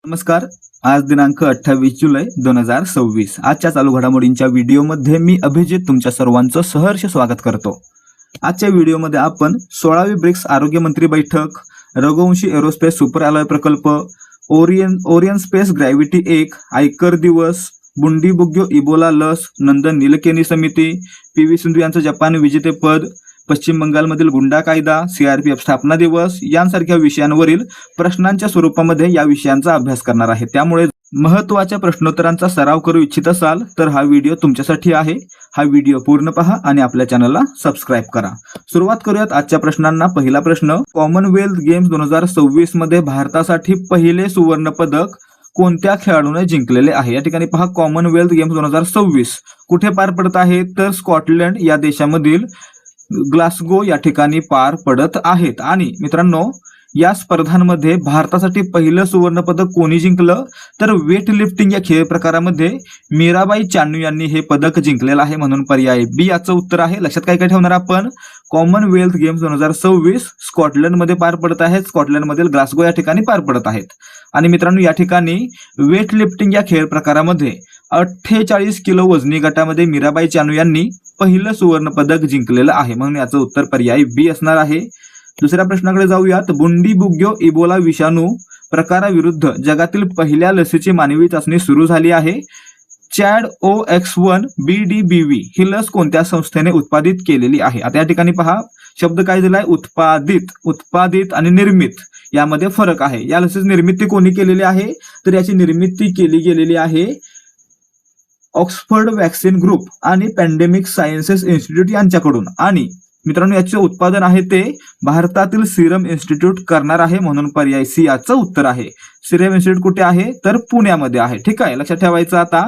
नमस्कार. आज दिनांक 28 जुलै 2026. आजच्या चालू घडामोडींच्या व्हिडिओमध्ये मी अभिजित तुमच्या सर्वांचं सहर्ष स्वागत करतो. आजच्या व्हिडिओमध्ये आपण 16वी ब्रिक्स आरोग्य मंत्री बैठक, रघुवंशी एरोस्पेस सुपर अलॉय प्रकल्प, ओरियन स्पेस ग्रॅव्हिटी 1, आयकर दिवस, बुंडीबुग्यो इबोला लस, नंदन नीलकेनी समिती, पी.व्ही. सिंधू यांचं जपान विजेतेपद, पश्चिम बंगालमधील गुंडा कायदा, सीआरपीएफ स्थापना दिवस यांसारख्या विषयांवरील प्रश्नांच्या स्वरूपामध्ये या विषयांचा अभ्यास करणार आहे. त्यामुळे महत्त्वाच्या प्रश्नोत्तरांचा सराव करू इच्छित असाल तर हा व्हिडिओ तुमच्यासाठी आहे. हा व्हिडिओ पूर्ण पहा आणि आपल्या चॅनलला सबस्क्राईब करा. सुरुवात करूयात आजच्या प्रश्नांना. पहिला प्रश्न, कॉमनवेल्थ गेम्स 2026 मध्ये भारतासाठी पहिले सुवर्ण पदक कोणत्या खेळाडूने जिंकलेले आहे? या ठिकाणी पहा, कॉमनवेल्थ गेम्स 2026 कुठे पार पडत आहे? तर स्कॉटलंड या देशामधील ग्लासगो या ठिकाणी पार पडत आहेत. आणि मित्रांनो, या स्पर्धांमध्ये भारतासाठी पहिलं सुवर्ण पदक कोणी जिंकलं? तर वेट लिफ्टिंग या खेळ प्रकारामध्ये मीराबाई चानू यांनी हे पदक जिंकलेलं आहे, म्हणून पर्याय बी याचं उत्तर आहे. लक्षात काय काय ठेवणार आपण? कॉमनवेल्थ गेम्स 2026 स्कॉटलंडमध्ये पार पडत आहेत, स्कॉटलंडमधील ग्लासगो या ठिकाणी पार पडत आहेत. आणि मित्रांनो, या ठिकाणी वेट लिफ्टिंग या खेळ प्रकारामध्ये 48 किलो वजनी गटामध्ये मीराबाई चानू यांनी पहिलं सुवर्ण पदक जिंकलेलं आहे, म्हणून याचं उत्तर पर्याय बी असणार आहे. दुसऱ्या प्रश्नाकडे जाऊयात. बुंडीबुग्यो इबोला विषाणू प्रकाराविरुद्ध जगातील पहिल्या लसीची मानवी चाचणी सुरू झाली आहे. ChAdOx1 BDBV ही लस कोणत्या संस्थेने उत्पादित केलेली आहे? आता या ठिकाणी पहा, शब्द काय दिलाय? उत्पादित आणि निर्मित यामध्ये फरक आहे. या लसीची निर्मिती कोणी केलेली आहे? तर याची निर्मिती केली गेलेली आहे ऑक्सफर्ड वॅक्सिन ग्रुप आणि पॅन्डेमिक सायन्सेस इन्स्टिट्यूट यांच्याकडून. आणि मित्रांनो, याचे उत्पादन आहे ते भारतातील सिरम इन्स्टिट्यूट करणार आहे, म्हणून पर्याय सी याचं उत्तर आहे. सिरम इन्स्टिट्यूट कुठे आहे? तर पुण्यामध्ये आहे. ठीक आहे, लक्षात ठेवायचं. आता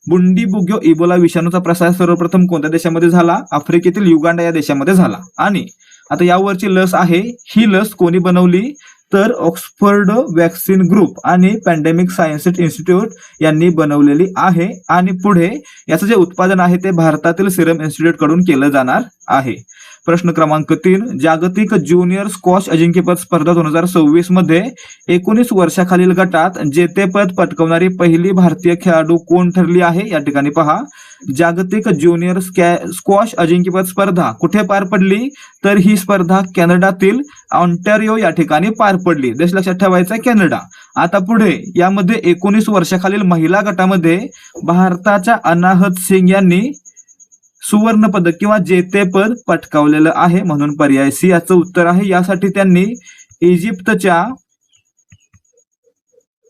बुंडीबुग्यो इबोला विषाणूचा प्रसार सर्वप्रथम कोणत्या देशामध्ये झाला? आफ्रिकेतील युगांडा या देशामध्ये झाला. आणि आता यावरची लस आहे, ही लस कोणी बनवली? तर ऑक्सफर्ड वॅक्सिन ग्रुप आणि पॅन्डेमिक सायन्सेस इन्स्टिट्यूट यांनी बनवलेली आहे. आणि पुढे याचं जे उत्पादन आहे ते भारतातील सिरम इन्स्टिट्यूट कडून केलं जाणार आहे. प्रश्न क्रमांक 3, जागतिक ज्युनियर स्क्वॉश अजिंक्यपद स्पर्धा 2026 मध्ये 19 वर्षाखालील गटात जेतेपद पटकावणारी पहिली भारतीय खेळाडू कोण ठरली आहे? या ठिकाणी पहा, जागतिक ज्युनियर स्क्वॉश अजिंक्यपद स्पर्धा कुठे पार पडली? तर ही स्पर्धा कॅनडातील ऑन्टारियो या ठिकाणी पार पडली. देश लक्षात ठेवायचा, कॅनडा. आता पुढे यामध्ये 19 वर्षाखालील महिला गटामध्ये भारताच्या अनाहत सिंग यांनी सुवर्ण पदक किंवा जेतेपद पटकावलेलं आहे, म्हणून पर्याय सी याचं उत्तर आहे. यासाठी त्यांनी इजिप्तच्या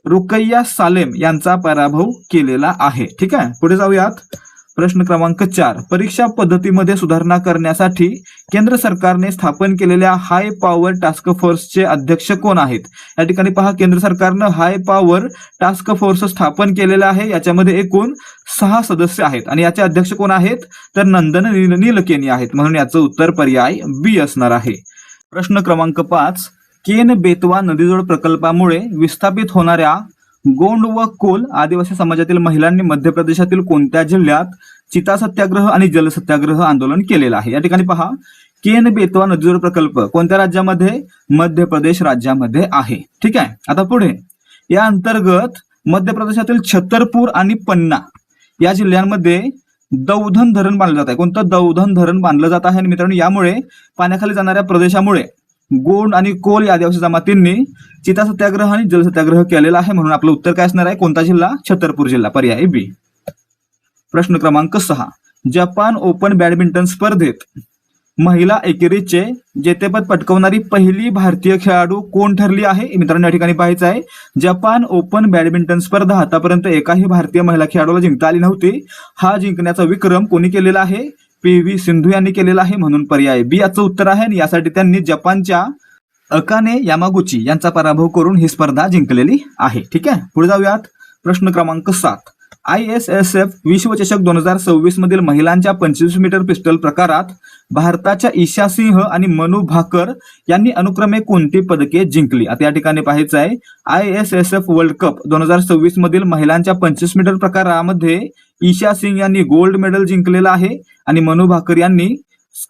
रुकैया सालेम यांचा पराभव केलेला आहे. ठीक आहे, पुढे जाऊयात. प्रश्न क्रमांक 4, परीक्षा पद्धतीमध्ये सुधारणा करण्यासाठी केंद्र सरकारने स्थापन केलेल्या हाय पॉवर टास्क फोर्सचे अध्यक्ष कोण आहेत? या ठिकाणी पहा, केंद्र सरकारनं हाय पॉवर टास्क फोर्स स्थापन केलेला आहे. याच्यामध्ये एकूण 6 सदस्य आहेत आणि याचे अध्यक्ष कोण आहेत? तर नंदन नीलकेनी आहेत, म्हणून याचं उत्तर पर्याय बी असणार आहे. प्रश्न क्रमांक 5, केन बेतवा नदीजोड प्रकल्पामुळे विस्थापित होणाऱ्या गोंड व कोल आदिवासी समाजातील महिलांनी मध्य प्रदेशातील कोणत्या जिल्ह्यात चिता सत्याग्रह आणि जल सत्याग्रह आंदोलन केलेलं आहे? या ठिकाणी पहा, केन बेतवा नदीजोड प्रकल्प कोणत्या राज्यामध्ये? मध्य प्रदेश राज्यामध्ये आहे. ठीक आहे, आता पुढे या अंतर्गत मध्य प्रदेशातील छतरपूर आणि पन्ना या जिल्ह्यांमध्ये दौधन धरण बांधलं जात आहे. कोणतं? दौधन धरण बांधलं जात आहे. आणि मित्रांनो, यामुळे पाण्याखाली जाणाऱ्या प्रदेशामुळे गोंड आणि कोल या आदिवासी जमातींनी चिता सत्याग्रह आणि जल सत्याग्रह केलेला आहे, म्हणून आपलं उत्तर काय असणार आहे? कोणता जिल्हा? छतरपूर जिल्हा, पर्याय बी. प्रश्न क्रमांक 6, जपान ओपन बॅडमिंटन स्पर्धेत महिला एकेरीचे जेतेपद पटकावणारी पहिली भारतीय खेळाडू कोण ठरली आहे? मित्रांनो, या ठिकाणी पाहायचं आहे, जपान ओपन बॅडमिंटन स्पर्धा आतापर्यंत एकाही भारतीय महिला खेळाडूला जिंकता आली नव्हती. हा जिंकण्याचा विक्रम कोणी केलेला आहे? पी.व्ही. सिंधू यांनी केलेला आहे, म्हणून पर्याय बी याचं उत्तर आहे. आणि यासाठी त्यांनी जपानच्या अकाने यामागुची यांचा पराभव करून ही स्पर्धा जिंकलेली आहे. ठीक आहे, पुढे जाऊयात. प्रश्न क्रमांक 7, ISSF विश्वचषक 2026 मधील महिलांच्या 25 मीटर पिस्टल प्रकारात भारताच्या ईशा सिंह आणि मनू भाकर यांनी अनुक्रमे कोणती पदके जिंकली? आता या ठिकाणी पाहायचं आहे, ISSF वर्ल्ड कप 2026 मधील महिलांच्या 25 मीटर प्रकारामध्ये ईशा सिंग यांनी गोल्ड मेडल जिंकलेलं आहे आणि मनू भाकर यांनी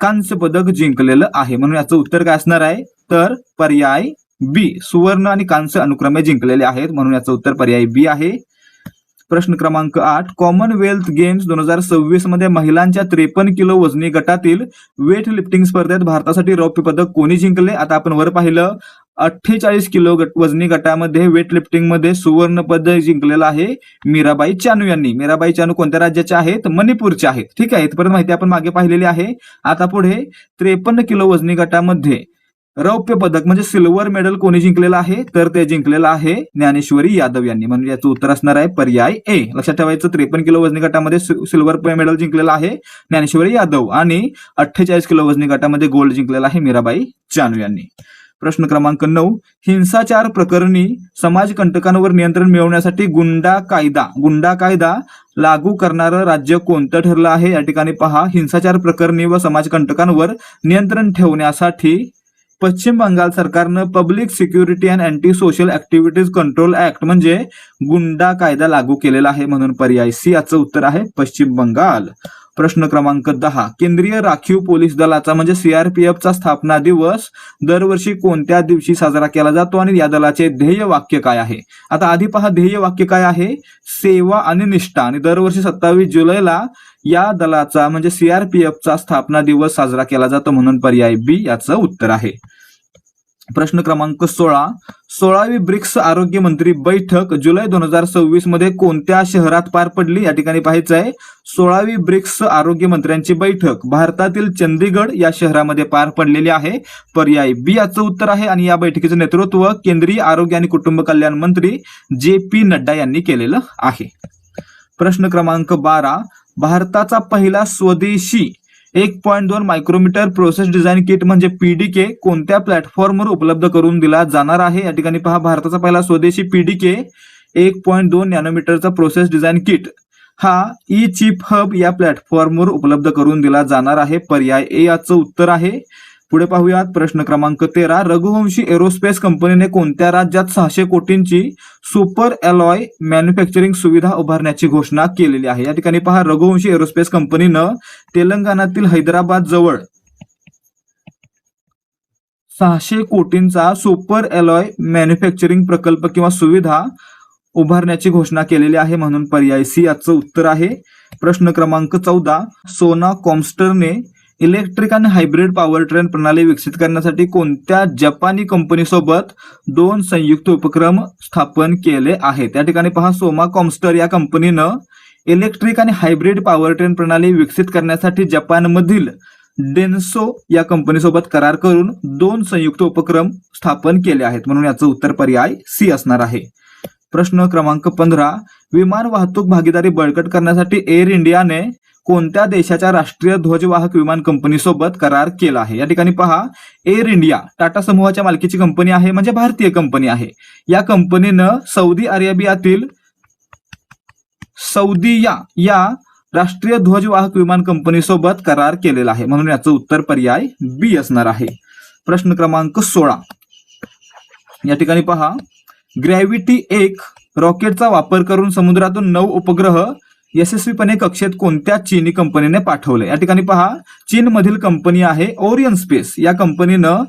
कांस्य पदक जिंकलेलं आहे, म्हणून याचं उत्तर काय असणार आहे? तर पर्याय बी सुवर्ण आणि कांस्य अनुक्रमे जिंकलेले आहेत, म्हणून याचं उत्तर पर्याय बी आहे. प्रश्न क्रमांक 8, कॉमनवेल्थ गेम्स 2026 मध्ये महिलांच्या 53 किलो वजनी गटातील वेट लिफ्टिंग स्पर्धेत भारतासाठी रौप्य पदक कोणी जिंकले? आता आपण वर पाहिलं 48 किलो वजनी गटामध्ये वेट लिफ्टिंग मध्ये सुवर्ण पदक जिंकलेलं आहे मीराबाई चानू यांनी. मीराबाई चानू कोणत्या राज्याच्या आहेत? मणिपूरच्या आहेत. ठीक आहे, इथपर्यंत माहिती आपण मागे पाहिलेली आहे. आता पुढे 53 किलो वजनी गटामध्ये रौप्य पदक म्हणजे सिल्वर मेडल कोणी जिंकलेलं आहे? तर ते जिंकलेलं आहे ज्ञानेश्वरी यादव यांनी, म्हणजे याचं उत्तर असणार आहे पर्याय ए. लक्षात ठेवायचं, 53 किलो वजनी गटामध्ये सिल्वर मेडल जिंकलेलं आहे ज्ञानेश्वरी यादव आणि 48 किलो वजनी गटामध्ये गोल्ड जिंकलेला आहे मीराबाई चानू यांनी. प्रश्न क्रमांक 9, हिंसाचार प्रकरणी समाजकंटकांवर नियंत्रण मिळवण्यासाठी गुंडा कायदा लागू करणारं राज्य कोणतं ठरलं आहे? या ठिकाणी पहा, हिंसाचार प्रकरणी व समाजकंटकांवर नियंत्रण ठेवण्यासाठी पश्चिम बंगाल सरकारनं public security and anti social activities control act म्हणजे गुंडा कायदा लागू केलेला आहे, म्हणून पर्याय सी याचं उत्तर आहे पश्चिम बंगाल. प्रश्न क्रमांक 10, केंद्रीय राखीव पोलीस दलाचा म्हणजे सीआरपीएफचा स्थापना दिवस दरवर्षी कोणत्या दिवशी साजरा केला जातो आणि या दलाचे ध्येय वाक्य काय आहे? आता आधी पहा, ध्येय वाक्य काय आहे? सेवा आणि निष्ठा. आणि दरवर्षी 27 जुलैला या दलाचा म्हणजे सीआरपीएफचा स्थापना दिवस साजरा केला जातो, म्हणून पर्याय बी याचं उत्तर आहे. प्रश्न क्रमांक 16, 16वी ब्रिक्स आरोग्य मंत्री बैठक जुलै 2026 मध्ये कोणत्या शहरात पार पडली? या ठिकाणी पाहायचं आहे, 16वी ब्रिक्स आरोग्य मंत्र्यांची बैठक भारतातील चंदीगड या शहरामध्ये पार पडलेली आहे, पर्याय बी याचं उत्तर आहे. आणि या बैठकीचं नेतृत्व केंद्रीय आरोग्य आणि कुटुंब कल्याण मंत्री JP नड्डा यांनी केलेलं आहे. प्रश्न क्रमांक 12, भारताचा पहिला स्वदेशी 1.2 मायक्रोमीटर प्रोसेस डिझाईन किट म्हणजे PDK कोणत्या प्लॅटफॉर्मवर उपलब्ध करून दिला जाणार आहे? या ठिकाणी पहा, भारताचा पहिला स्वदेशी PDK 1.2 नॅनोमीटरचा प्रोसेस डिझाईन किट हा चिप हब या प्लॅटफॉर्मवर उपलब्ध करून दिला जाणार आहे, पर्याय ए याचं उत्तर आहे. पुढे पाहूयात प्रश्न क्रमांक 13, रघुवंशी एरोस्पेस कंपनीने कोणत्या राज्यात 600 कोटींची सुपर अलॉय मॅन्युफॅक्चरिंग सुविधा उभारण्याची घोषणा केलेली आहे? या ठिकाणी पहा, रघुवंशी एरोस्पेस कंपनीनं तेलंगणातील हैदराबाद जवळ 600 कोटींचा सुपर अलॉय मॅन्युफॅक्चरिंग प्रकल्प किंवा सुविधा उभारण्याची घोषणा केलेली आहे, म्हणून पर्याय सी याचं उत्तर आहे. प्रश्न क्रमांक 14, सोना कॉम्स्टरने इलेक्ट्रिक आणि हायब्रिड पॉवर ट्रेन प्रणाली विकसित करण्यासाठी कोणत्या जपानी कंपनीसोबत 2 संयुक्त उपक्रम स्थापन केले आहेत? त्या ठिकाणी पहा, सोमा कॉम्स्टर या कंपनीनं इलेक्ट्रिक आणि हायब्रिड पॉवर ट्रेन प्रणाली विकसित करण्यासाठी जपानमधील डेन्सो या कंपनीसोबत करार करून 2 संयुक्त उपक्रम स्थापन केले आहेत, म्हणून याचं उत्तर पर्याय सी असणार आहे. प्रश्न क्रमांक 15, विमान वाहतूक भागीदारी बळकट करण्यासाठी एअर इंडियाने कोणत्या देशाच्या राष्ट्रीय ध्वजवाहक विमान कंपनीसोबत करार केला आहे? या ठिकाणी पहा, एअर इंडिया टाटा समूहाच्या मालकीची कंपनी आहे, म्हणजे भारतीय कंपनी आहे. या कंपनीनं सौदी अरेबियातील सौदिया या राष्ट्रीय ध्वजवाहक विमान कंपनीसोबत करार केलेला आहे, म्हणून याचं उत्तर पर्याय बी असणार आहे. प्रश्न क्रमांक 16, या ठिकाणी पहा, ग्रॅव्हिटी 1 रॉकेटचा वापर करून समुद्रातून 9 उपग्रह यशस्वीपणे कक्षेत कोणत्या चीनी कंपनीने पाठवले? या ठिकाणी पहा, चीन मधील कंपनी आहे ओरियन स्पेस. या कंपनीनं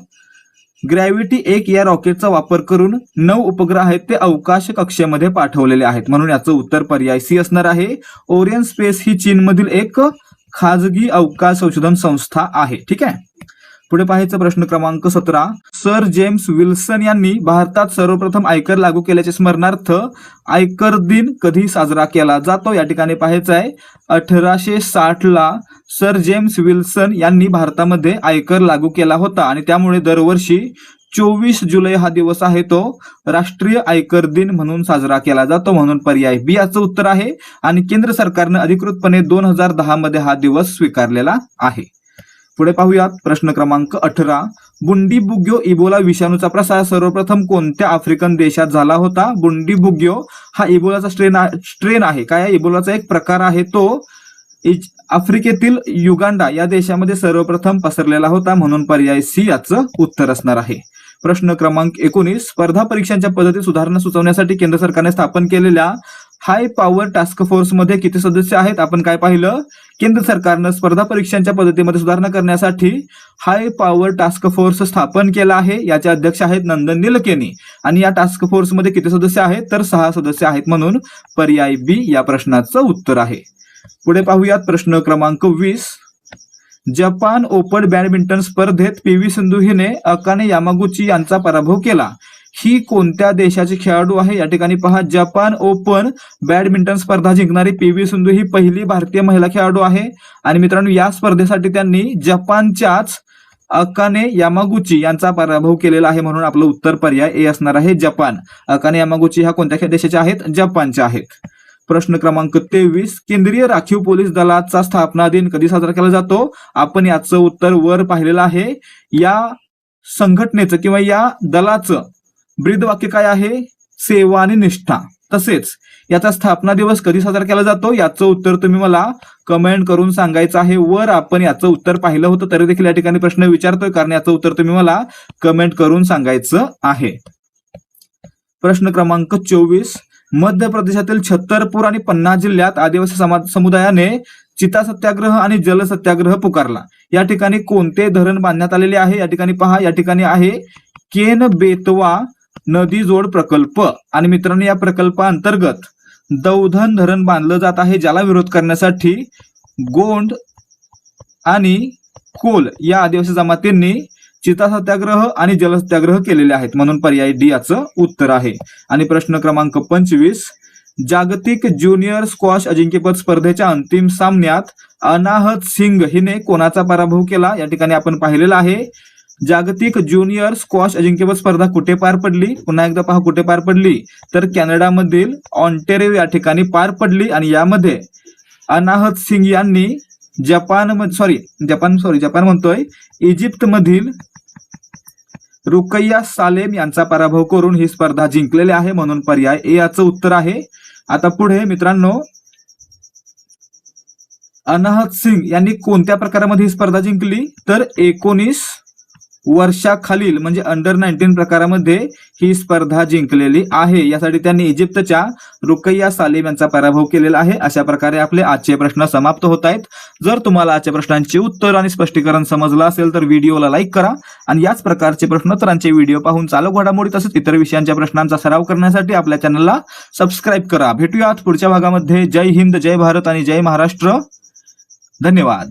ग्रॅव्हिटी 1 या रॉकेटचा वापर करून 9 उपग्रह आहेत ते अवकाश कक्षेमध्ये पाठवलेले आहेत, म्हणून याचं उत्तर पर्याय सी असणार आहे. ओरियन स्पेस ही चीनमधील एक खाजगी अवकाश संशोधन संस्था आहे. ठीक आहे, पुढे पाहायचं प्रश्न क्रमांक 17, सर जेम्स विल्सन यांनी भारतात सर्वप्रथम आयकर लागू केल्याच्या स्मरणार्थ आयकर दिन कधी साजरा केला जातो? या ठिकाणी पाहायचं आहे, 1860ला सर जेम्स विल्सन यांनी भारतामध्ये आयकर लागू केला होता आणि त्यामुळे दरवर्षी 24 जुलै हा दिवस आहे तो राष्ट्रीय आयकर दिन म्हणून साजरा केला जातो, म्हणून पर्याय बी याचं उत्तर आहे. आणि केंद्र सरकारनं अधिकृतपणे 2010 मध्ये हा दिवस स्वीकारलेला आहे. पुढे पाहूयात प्रश्न क्रमांक 18, बुंडीबुग्यो इबोला विषाणूचा प्रसार सर्वप्रथम कोणत्या आफ्रिकन देशात झाला होता? बुंडीबुग्यो हा इबोलाचा स्ट्रेन आहे. काय इबोलाचा एक प्रकार आहे, तो आफ्रिकेतील युगांडा या देशामध्ये सर्वप्रथम पसरलेला होता, म्हणून पर्याय सी याचं उत्तर असणार आहे. प्रश्न क्रमांक 19, स्पर्धा परीक्षांच्या पद्धतीत सुधारणा सुचवण्यासाठी केंद्र सरकारने स्थापन केलेल्या हाय पॉवर टास्क फोर्स मध्ये किती सदस्य आहेत? आपण काय पाहिलं, केंद्र सरकारनं स्पर्धा परीक्षांच्या पद्धतीमध्ये सुधारणा करण्यासाठी हाय पॉवर टास्क फोर्स स्थापन केला आहे. याचे अध्यक्ष आहेत नंदन निलकेनी. आणि या टास्क फोर्स मध्ये किती सदस्य आहेत? तर 6 सदस्य आहेत. म्हणून पर्याय बी या प्रश्नाचं उत्तर आहे. पुढे पाहूयात प्रश्न क्रमांक 20. जपान ओपन बॅडमिंटन स्पर्धेत पी.व्ही. सिंधू हिने अकाने यामागुची यांचा पराभव केला. ही कोणत्या देशाची खेळाडू आहे? या ठिकाणी पहा, जपान ओपन बॅडमिंटन स्पर्धा जिंकणारी पी.व्ही. सिंधू ही पहिली भारतीय महिला खेळाडू आहे. आणि मित्रांनो, या स्पर्धेसाठी त्यांनी जपानच्याच अकाने यामागुची यांचा पराभव केलेला आहे. म्हणून आपलं उत्तर पर्याय ए असणार आहे, जपान. अकाने यामागुची ह्या कोणत्या देशाच्या आहेत? जपानच्या आहेत. प्रश्न क्रमांक 23. केंद्रीय राखीव पोलीस दलाचा स्थापना दिन कधी साजरा केला जातो? आपण याचं उत्तर वर पाहिलेलं आहे. या संघटनेचं किंवा या दलाचं ब्रीदवाक्य काय आहे? सेवा आणि निष्ठा. तसेच याचा स्थापना दिवस कधी साजरा केला जातो? याचं उत्तर तुम्ही मला कमेंट करून सांगायचं आहे. वर आपण याचं उत्तर पाहिलं होतं, तरी देखील या ठिकाणी प्रश्न विचारतोय, कारण याचं उत्तर तुम्ही मला कमेंट करून सांगायचं आहे. प्रश्न क्रमांक 24. मध्य प्रदेशातील छत्तरपूर आणि पन्ना जिल्ह्यात आदिवासी समुदायाने चिता सत्याग्रह आणि जल सत्याग्रह पुकारला. या ठिकाणी कोणते धरण बांधण्यात आलेले आहे? या ठिकाणी पहा, या ठिकाणी आहे केन बेतवा नदी जोड प्रकल्प. आणि मित्रांनो, या प्रकल्पाअंतर्गत दौधन धरण बांधलं जात आहे, ज्याला विरोध करण्यासाठी गोंड आणि कोल या आदिवासी जमातींनी चिता सत्याग्रह आणि जल सत्याग्रह केलेले आहेत. म्हणून पर्याय डी याचं उत्तर आहे. आणि प्रश्न क्रमांक 25. जागतिक ज्युनियर स्क्वॉश अजिंक्यपद स्पर्धेच्या अंतिम सामन्यात अनाहत सिंग हिने कोणाचा पराभव केला? या ठिकाणी आपण पाहिलेलं आहे, जागतिक ज्युनियर स्क्वॉश अजिंक्यपद स्पर्धा कुठे पार पडली? पुन्हा एकदा पहा, कुठे पार पडली? तर कॅनडामधील ऑन्टेरियो या ठिकाणी पार पडली. आणि यामध्ये अनाहत सिंग यांनी जपान म्हणतोय इजिप्त मधील रुकैया सालेम यांचा पराभव करून ही स्पर्धा जिंकलेली आहे. म्हणून पर्याय ए याचं उत्तर आहे. आता पुढे मित्रांनो, अनाहत सिंग यांनी कोणत्या प्रकारामध्ये ही स्पर्धा जिंकली? तर 19 वर्षाखालील म्हणजे अंडर 19 प्रकारामध्ये ही स्पर्धा जिंकलेली आहे. यासाठी त्यांनी इजिप्तच्या रुकैया सालेम यांचा पराभव केलेला आहे. अशा प्रकारे आपले आजचे प्रश्न समाप्त होत आहेत. जर तुम्हाला आजच्या प्रश्नांची उत्तर आणि स्पष्टीकरण समजलं असेल तर व्हिडिओला लाईक करा. आणि याच प्रकारचे प्रश्नोत्तरांचे व्हिडिओ पाहून चालू घडामोडी तसेच इतर विषयांच्या प्रश्नांचा सराव करण्यासाठी आपल्या चॅनलला सबस्क्राईब करा. भेटूयात पुढच्या भागामध्ये. जय हिंद, जय भारत आणि जय महाराष्ट्र. धन्यवाद.